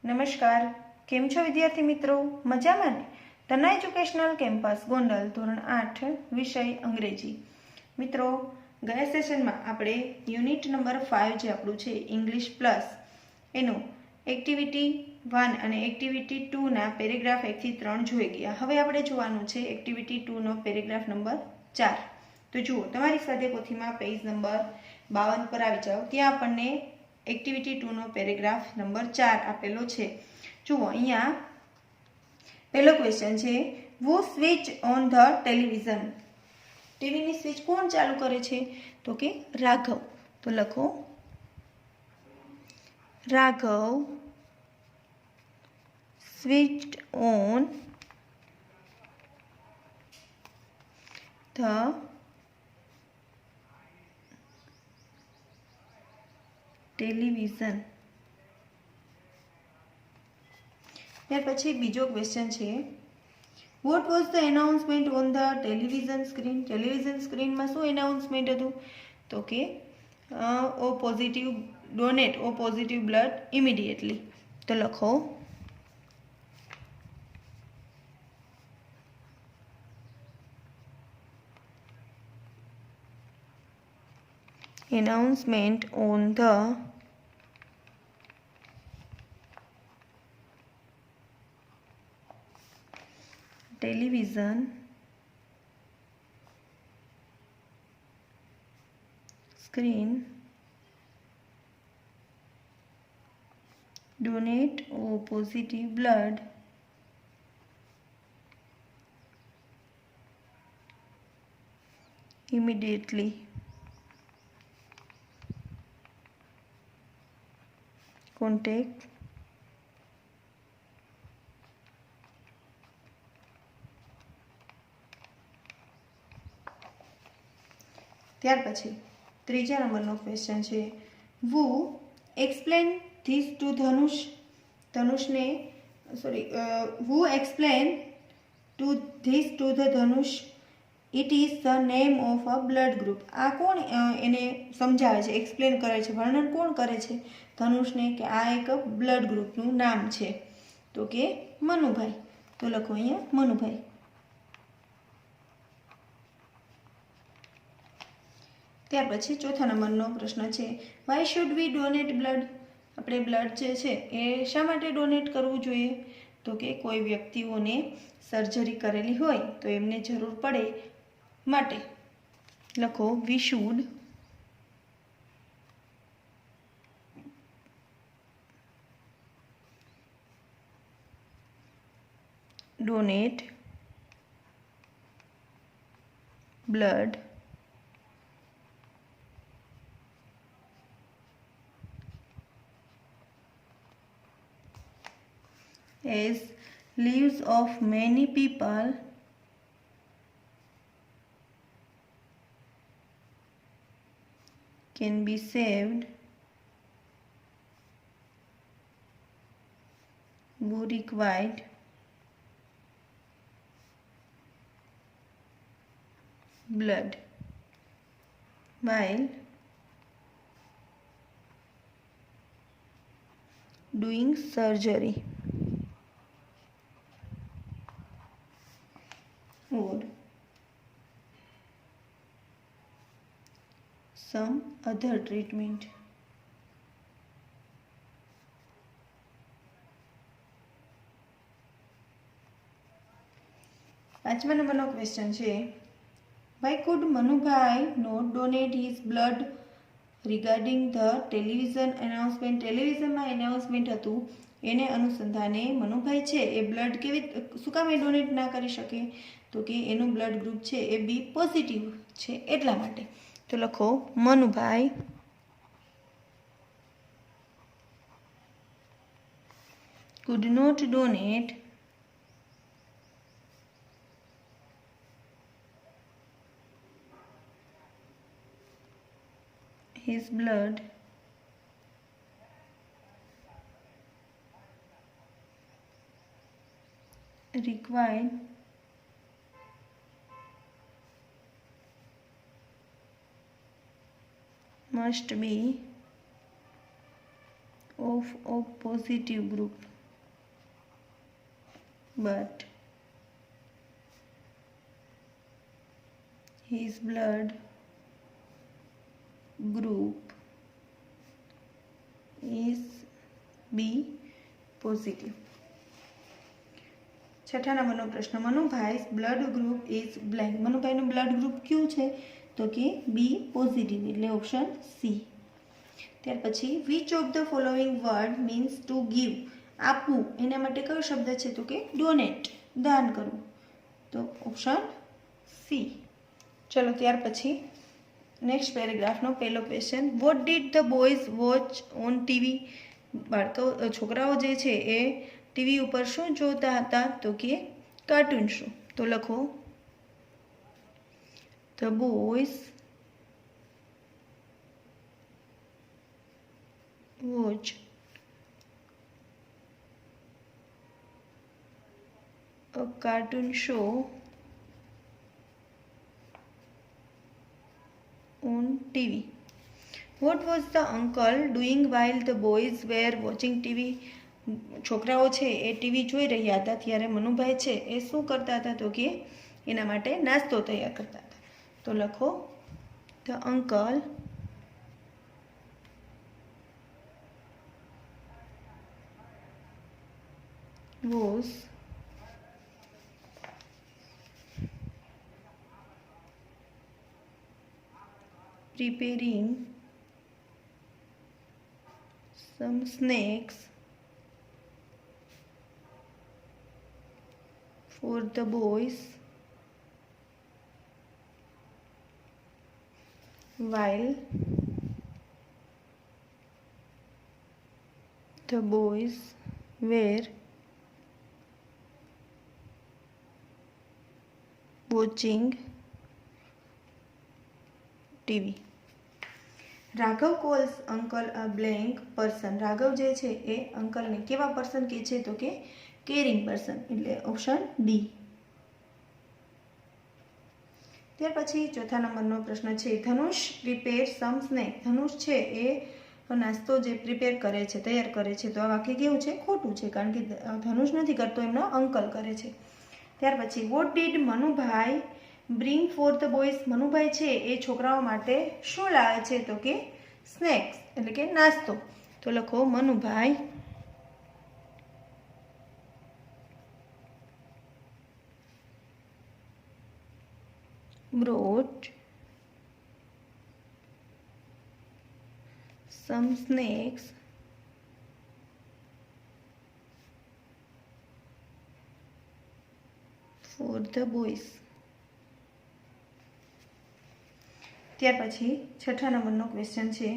નમસ્કાર, કેમ છો વિદ્યાર્થી મિત્રો? મજામાં ને? તના એજ્યુકેશનલ કેમ્પસ ગોંડલ ધોરણ 8 વિષય અંગ્રેજી. મિત્રો, ગયા સેશનમાં આપણે યુનિટ નંબર 5 જે આપણું છે ઇંગ્લિશ પ્લસ એનું એક્ટિવિટી 1 અને એક્ટિવિટી 2 ના પેરેગ્રાફ 1 થી 3 જોઈ ગયા. હવે આપણે જોવાનું છે એક્ટિવિટી 2 નો પેરેગ્રાફ નંબર 4. તો જુઓ, તમારી સ્વાધ્યાય પોથીમાં પેજ નંબર 52 પર આવી જાઓ. ત્યાં આપણને એક્ટિવિટી 2 નો પેરેગ્રાફ નંબર 4 આપેલો છે. જુઓ, અહીંયા પહેલો ક્વેશ્ચન છે, who switch on the television? ટીવીની સ્વિચ કોણ ચાલુ કરે છે? તો કે રાઘવ. તો લખો Raghav switched on the television. ત્યાર પછી બીજો ક્વેશ્ચન છે, what was the announcement on the television screen? Television સ્ક્રીનમાં શું એનાઉન્સમેન્ટ હતું? તો કે O positive donate O positive blood immediately. તો લખો announcement on the television screen donate O positive blood immediately. Contact ત્યાર પછી ત્રીજા નંબરનો ક્વેશ્ચન છે, who explain this to Dhanush? ધનુષને who explain to this to the Dhanush? It is the name of a blood group. આ કોણ એને સમજાવે છે, એક્સપ્લેન કરે છે, વર્ણન કોણ કરે છે ધનુષને કે આ એક બ્લડ ગ્રુપનું નામ છે? તો કે મનુભાઈ. તો લખો અહીંયા મનુભાઈ. ત્યાર પછી ચોથા નંબરનો પ્રશ્ન છે, why should we donate blood? આપણે બ્લડ જે છે એ શા માટે ડોનેટ કરવું જોઈએ? તો કે કોઈ વ્યક્તિઓને સર્જરી કરેલી હોય તો એમને જરૂર પડે માટે. લખો we should donate blood as lives of many people can be saved who required blood while doing surgery or some other treatment. પાંચમા નંબરનો ક્વેશ્ચન છે, why could Manubai not donate his blood regarding the television announcement? ટેલિવિઝનમાં announcement હતું એને અનુસંધાને મનુભાઈ છે એ blood શું કામ એ ડોનેટ ના કરી શકે? તો કે એનું બ્લડ ગ્રુપ છે એ બી પોઝિટિવ છે એટલા માટે. તો લખો Manubhai could not donate his blood required must be of positive group. but his blood group is B positive. छठा नंबरનો પ્રશ્ન, Manubhai blood group is blank. મનુભાઈનું બ્લડ ગ્રુપ કયું છે? તો કે બી પોઝિટિવ, એટલે ઓપ્શન સી. ત્યાર પછી which of the following word means to give, આપવું, એના માટે કયો શબ્દ છે? તો કે ડોનેટ, દાન કરવું, તો ઓપ્શન સી. ચલો ત્યાર પછી નેક્સ્ટ પેરેગ્રાફનો પહેલો question, what did the boys watch on TV. બાળકો છોકરાઓ જે છે એ ટીવી ઉપર શું જોતા હતા? તો કે કાર્ટૂન શો. તો લખો the boys watch a cartoon show on TV. What was the uncle doing while the boys were watching TV? છોકરાઓ છે એ ટીવી જોઈ રહ્યા હતા ત્યારે મનુભાઈ છે એ શું કરતા હતા? તો કે એના માટે નાસ્તો તૈયાર કરતા હતા. તો લખો the uncle was preparing some snacks for the boys while the boys were watching TV. Raghav calls uncle a blank person. Raghav જે છે એ અંકલને કેવા પર્સન કહે છે? તો કે કેરિંગ પર્સન, એટલે ઓપ્શન ડી. ત્યાર પછી ચોથા નંબરનો પ્રશ્ન છે, ધનુષ પ્રિપેર સમ સ્નેક. ધનુષ છે એ નાસ્તો જે પ્રિપેર કરે છે, તૈયાર કરે છે. તો આ વાક્ય કેવું છે? ખોટું છે, કારણ કે ધનુષ નથી કરતો, એમનો અંકલ કરે છે. ત્યાર પછી what did Manubhai bring for the boys. Manubhai છે એ છોકરાઓ માટે શું લાવે છે? તો કે સ્નેક્સ, એટલે કે નાસ્તો. તો લખો Manubhai brought some snacks for the boys. ત્યાર પછી છઠ્ઠા નંબરનો ક્વેશ્ચન છે,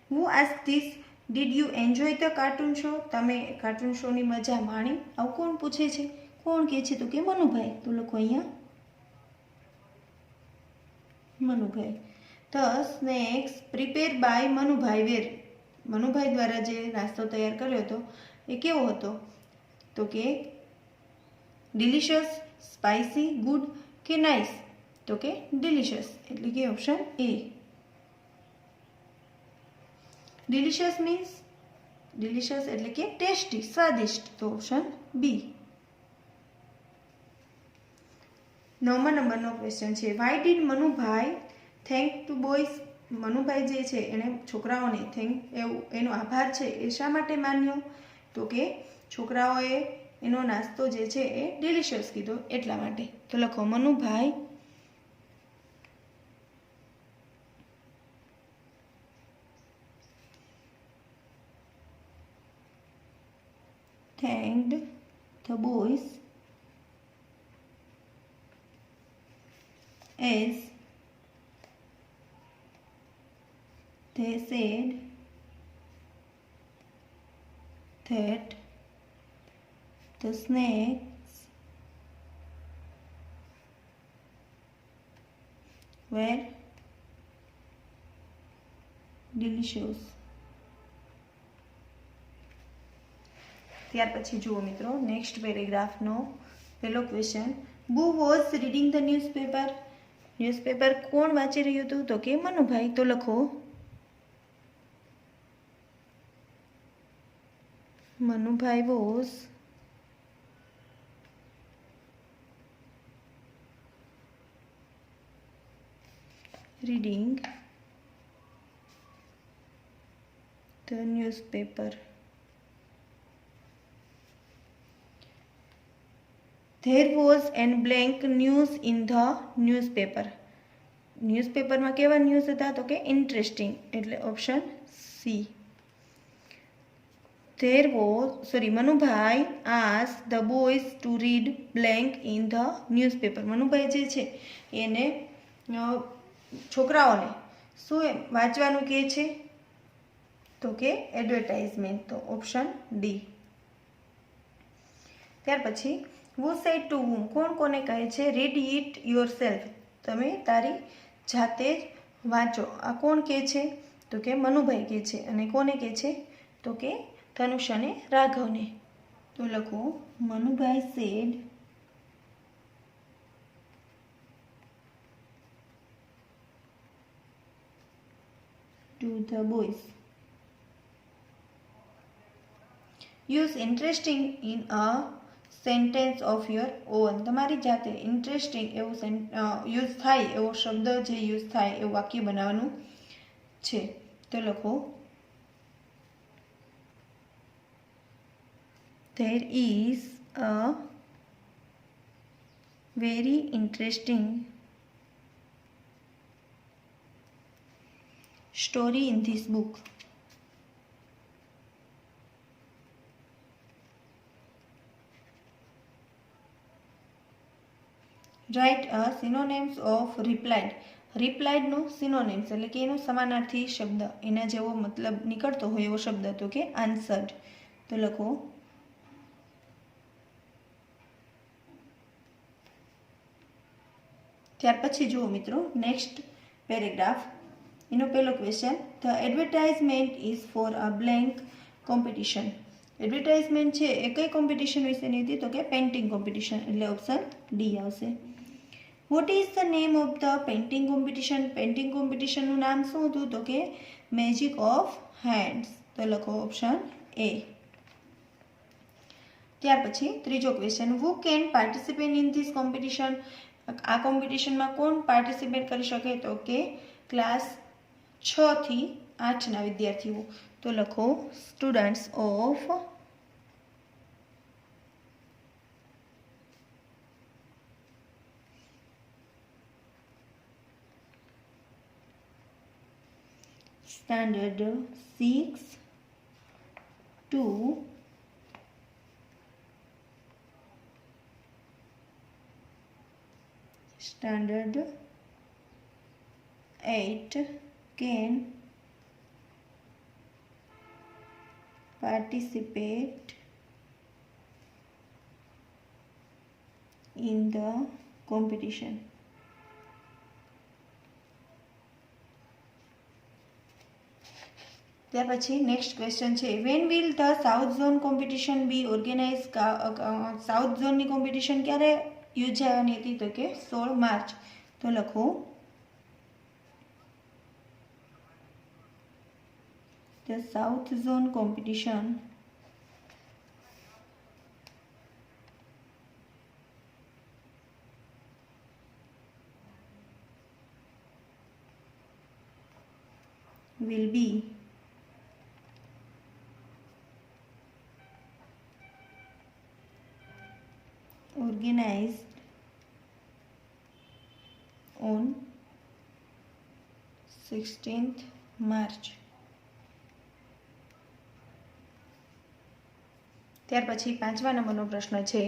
who ask this, did you enjoy the cartoon show. તમે કાર્ટૂન શોની મજા માણી? આવું કોણ પૂછે છે? કોણ કહે છે? તો કે મનુભાઈ. તો લખો અહીંયા Manubhai. The snacks prepare by Manubhai were. Manubhai દ્વારા જે નાસ્તો તૈયાર કર્યો હતો એ કેવો હતો? તો કે ડિલિશિયસ, સ્પાઇસી, ગુડ કે નાઇસ? તો કે ડિલિશિયસ, એટલે કે option A. Delicious means, delicious એટલે કે ટેસ્ટી, સ્વાદિષ્ટ. તો ઓપ્શન બી. 9મા નંબરનો ક્વેશ્ચન છે, why did Manubhai thank to boys. Manubhai જે છે એણે છોકરાઓને એનો આભાર છે એ શા માટે માન્યો? તો કે છોકરાઓએ એનો નાસ્તો જે છે એ ડિલિશિયસ કીધો એટલા માટે. તો લખો Manubhai thanked the boys as they said that the snakes were delicious. ત્યાર પછી જુઓ મિત્રો નેક્સ્ટ પેરેગ્રાફનો પહેલો question, who was reading the newspaper. Newspaper કોણ વાંચી રહ્યું હતું? તો કે મનુભાઈ. તો લખો Manubhai was reading the newspaper. There was an blank news in the newspaper. ન્યૂઝપેપરમાં કેવા ન્યૂઝ હતા તો કે ઇન્ટરેસ્ટિંગ, એટલે option C. Manubhai asked the boys to read blank in the newspaper. Manubhai જે છે એને છોકરાઓને શું વાંચવાનું કહે છે તો કે એડવર્ટાઇઝમેન્ટ, તો ઓપ્શન ડી. ત્યાર પછી who said to whom, કોણ કોને કહે છે read it yourself, તમે તારી જાતે જ વાંચો. આ કોણ કહે છે તો કે મનુભાઈ કહે છે. અને કોને કહે છે તો કે ધનુષ અને રાઘવને. તો લખો Manubhai said to the boys. Use interesting in a sentence of your own. તમારી જાતે ઇન્ટરેસ્ટિંગ એવું યુઝ થાય એવો શબ્દ જે યુઝ થાય એવું વાક્ય બનાવવાનું છે. તો લખો there is a very interesting story in this book. Write a synonyms of replied. replied નો સિનોનિમ્સ એટલે કે એનો સમાનાર્થી શબ્દ, એના જેવો મતલબ નીકળતો હોય એવો શબ્દ તો કે answered. તો લખો ત્યાર પછી જુઓ મિત્રો નેક્સ્ટ પેરેગ્રાફ. એનો પહેલો question, the advertisement is for a blank competition. Advertisement છે એ કઈ કોમ્પિટિશન વિશેની હતી તો કે પેઇન્ટિંગ કોમ્પિટિશન, એટલે ઓપ્શન ડી આવશે. What is the name of the painting competition. Painting કોમ્પિટિશનનું નામ શું હતું તો કે મેજિક ઓફ હેન્ડ્સ. તો લખો ઓપ્શન એ. ત્યાર પછી ત્રીજો question, who can participate in this competition. આ કોમ્પિટિશનમાં કોણ પાર્ટિસિપેટ કરી શકે તો કે ક્લાસ 6 થી 8ના વિદ્યાર્થીઓ. તો લખો students of standard 6 to standard 8 can participate in the competition. ત્યાર પછી નેક્સ્ટ ક્વેશ્ચન છે, when will the south zone competition be organize. South ઝોનની કોમ્પિટિશન ક્યારે યોજાવાની હતી તો કે 16 માર્ચ. તો લખો the south zone competition will be organized on 16th March. ત્યાર પછી 5મા નંબરનો પ્રશ્ન છે,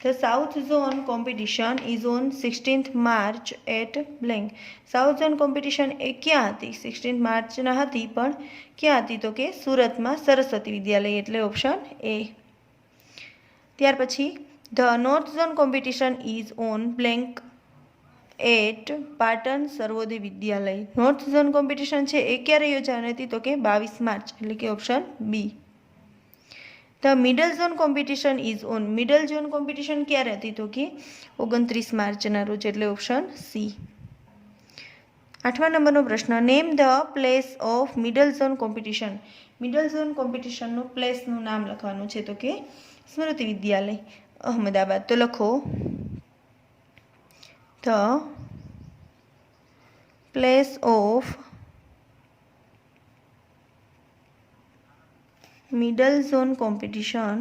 the south zone competition is on 16th March at blank. South zone competition એ ક્યાં હતી? 16th માર્ચના હતી, પણ ક્યાં હતી તો કે સુરતમાં સરસ્વતી વિદ્યાલય, એટલે ઓપ્શન એ. ત્યાર પછી the north zone competition is on blank at Patan Sarvoday Vidyalaya. North zone competition છે એ ક્યારે યોજાવાની હતી તો કે 22 માર્ચ, એટલે કે option B. The middle zone competition is on. Middle zone competition ક્યારે હતી તો કે 29 માર્ચના રોજ, એટલે ઓપ્શન સી. 8મા નંબરનો પ્રશ્ન, name the place of middle zone competition. Middle zone કોમ્પિટિશનનું પ્લેસનું નામ લખવાનું છે તો કે સ્મૃતિ વિદ્યાલય અહમદાબાદ. તો લખો the place of middle zone competition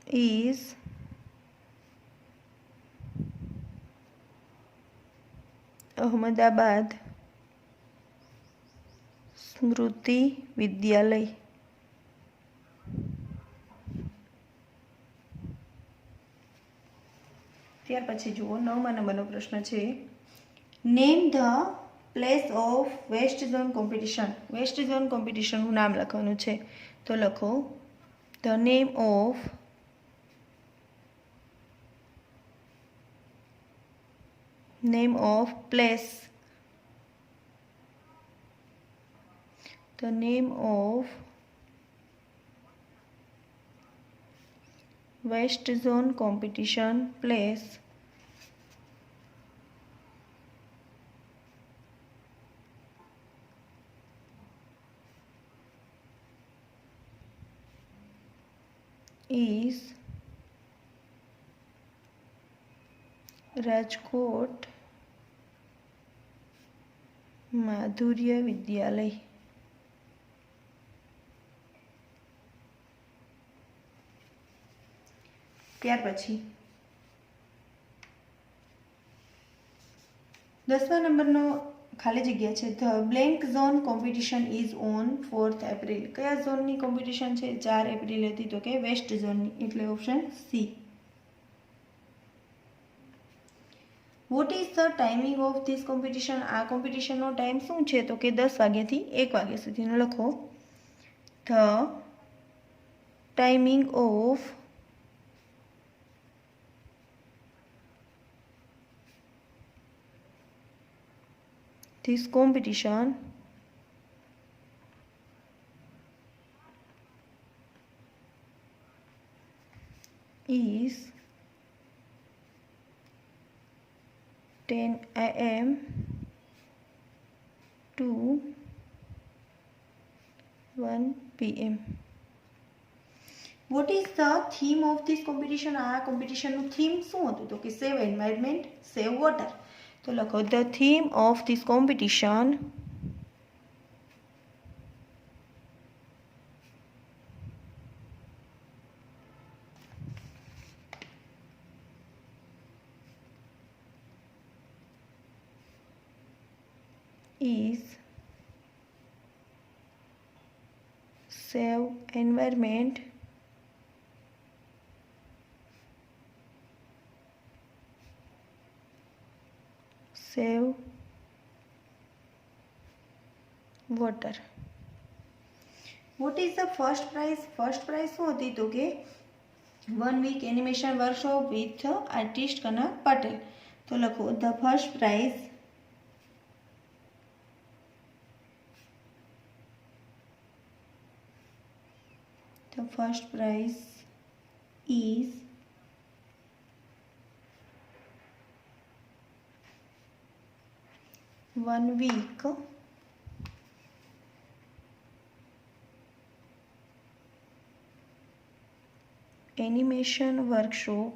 is Ahmedabad Smriti Vidyalaya. ત્યાર પછી જુઓ 9મા નંબરનો પ્રશ્ન છે, name the place of west zone competition. West zone કોમ્પિટિશનનું નામ લખવાનું છે, તો લખો the name of place, the name of West Zone competition place is Rajkot Madhurya Vidyalaya. ત્યાર પછી 10મા નંબરનો ખાલી જગ્યા છે, the blank zone competition is on 4th April. કયા ઝોનની કોમ્પિટિશન છે? 4 એપ્રિલે હતી, તો કે વેસ્ટ ઝોનની, એટલે option C. Vote is the timing of this competition? આ કોમ્પિટિશનનો ટાઈમ શું છે? તો કે 10 વાગ્યાથી 1 વાગ્યા સુધીનો લખો the timing of this competition is 10 AM to 1 PM. What is the theme of this competition? આ કોમ્પિટિશનનું થીમ શું હતું? તો કે સેવ એન્વાયરમેન્ટ, સેવ વોટર। તો લખો the theme of this competition is save environment, save water. What is the first prize? First prize શું હતી? તો કે 1 week animation workshop with artist કનક પટેલ। તો લખો the first prize is one week animation workshop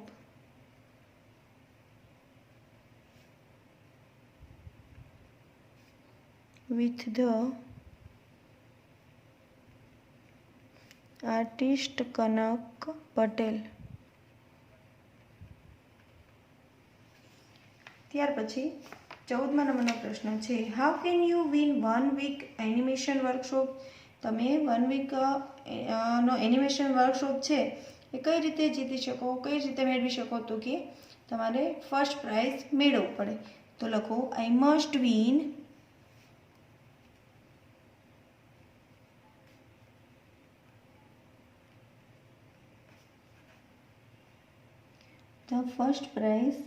with the artist કનક પટેલ। ત્યાર પછી 14મા નંબરનો પ્રશ્ન છે, how can you win 1 week animation workshop? તમે 1 week નો એનિમેશન વર્કશોપ છે એ કઈ રીતે જીતી શકો, કઈ રીતે મેળવી શકો? તો કે તમારે ફર્સ્ટ પ્રાઇઝ મેળવવું પડે। તો લખો I must win the first prize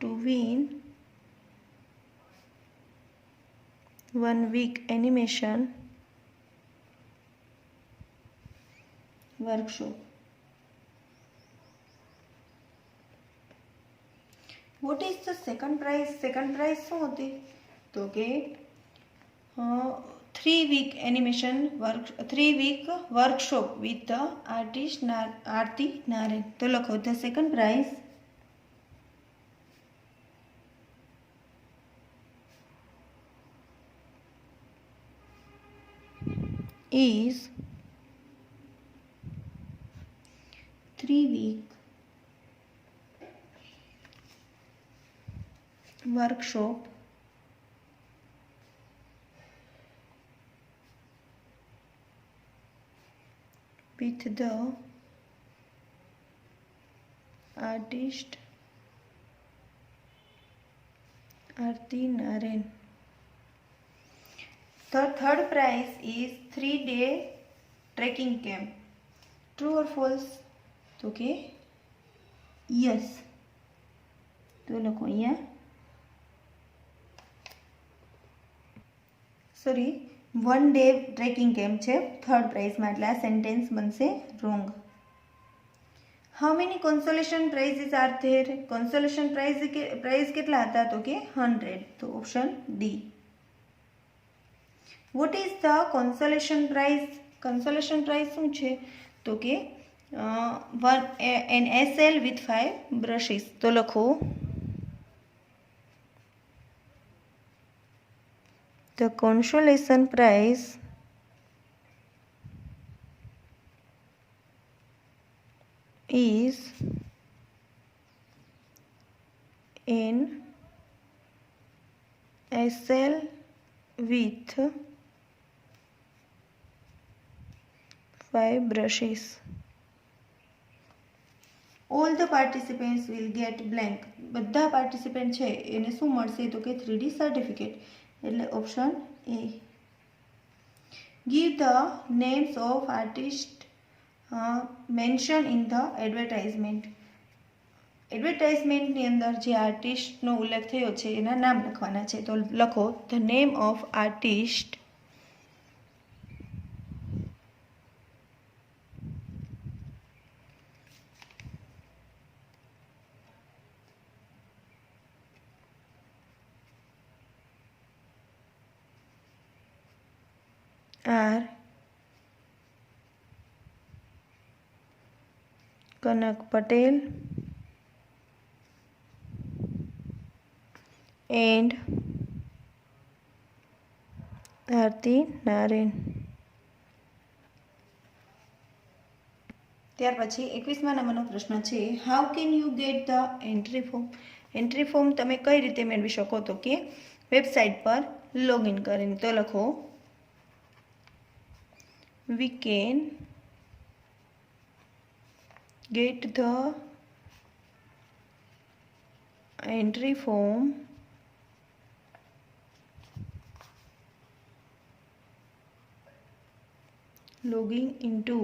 to win 1 week animation workshop. What is the second prize? Second prize શું હતી? તો કે 3 week animation work 3 week workshop with the artist Aarti Naren. तो लखो the second prize is 3 week workshop with the artist Aarti Naren. The third prize is 3-day trekking camp. True or false? तो के yes. तो लखो અહીંયા sorry 1 day trekking camp છે third prize में એટલે આ સેન્ટેન્સ બનશે wrong. How many consolation prizes are there? Consolation prize કેટલા હતા? તો કે 100. તો option D. What is the consolation prize? Consolation prize શું છે? તો કે એન એસએલ વિથ 5 બ્રશિસ. તો લખો the consolation prize is an SL with 5 brushes. All the participants will get blank. બધા પાર્ટિસિપેન્ટ છે એને શું મળશે? તો કે 3D સર્ટિફિકેટ. એટલે option A. Give the names of artist mention in the advertisement. એડવર્ટાઇઝમેન્ટની અંદર જે આર્ટિસ્ટનો ઉલ્લેખ થયો છે એના નામ લખવાના છે. તો લખો the name of artist are Kanak Patel and Aarti Naren. ત્યાર પછી 21મા નંબરનો પ્રશ્ન છે how can you get the entry form? Entry form તમે કઈ રીતે મેળવી શકો? તો કે વેબસાઇટ પર લોગિન કરીને. તો લખો we can get the entry form logging into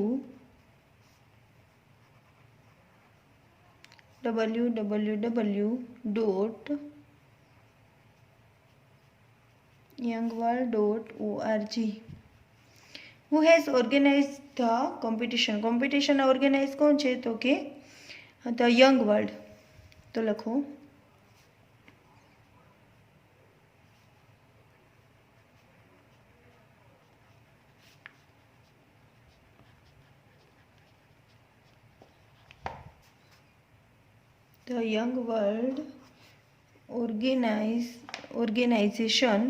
www.youngworld.org. Who has organized the competition? competition organize कौन છે? તો કે ધ યંગ વર્લ્ડ. તો લખો the young world organization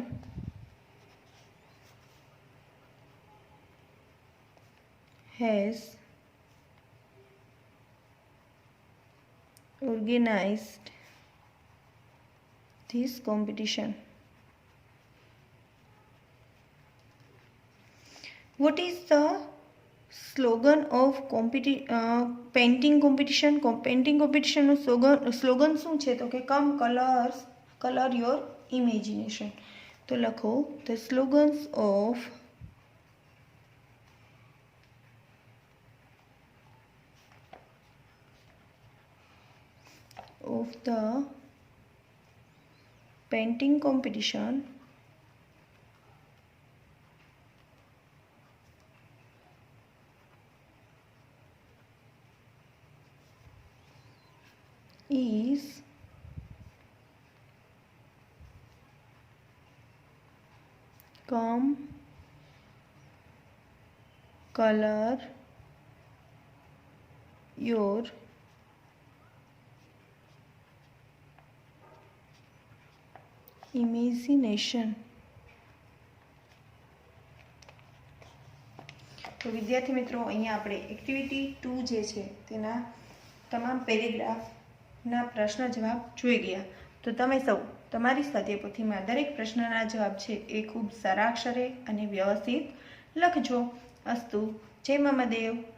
has organized this competition. What is the slogan of painting competition? painting competition નું slogan શું છે? તો કે come color your imagination. તો લખો the slogans of the painting competition is come color your imagination. તો વિદ્યાર્થી મિત્રો, અહીંયા આપણે એક્ટિવિટી 2 જે છે તેના તમામ પેરેગ્રાફના પ્રશ્ન જવાબ જોઈ ગયા. તો તમે સૌ તમારી સ્વાધ્યાયપોથીમાં દરેક પ્રશ્નના જવાબ છે એ ખૂબ સારા અક્ષરે અને વ્યવસ્થિત લખજો. અસ્તુ. જય મહાદેવ.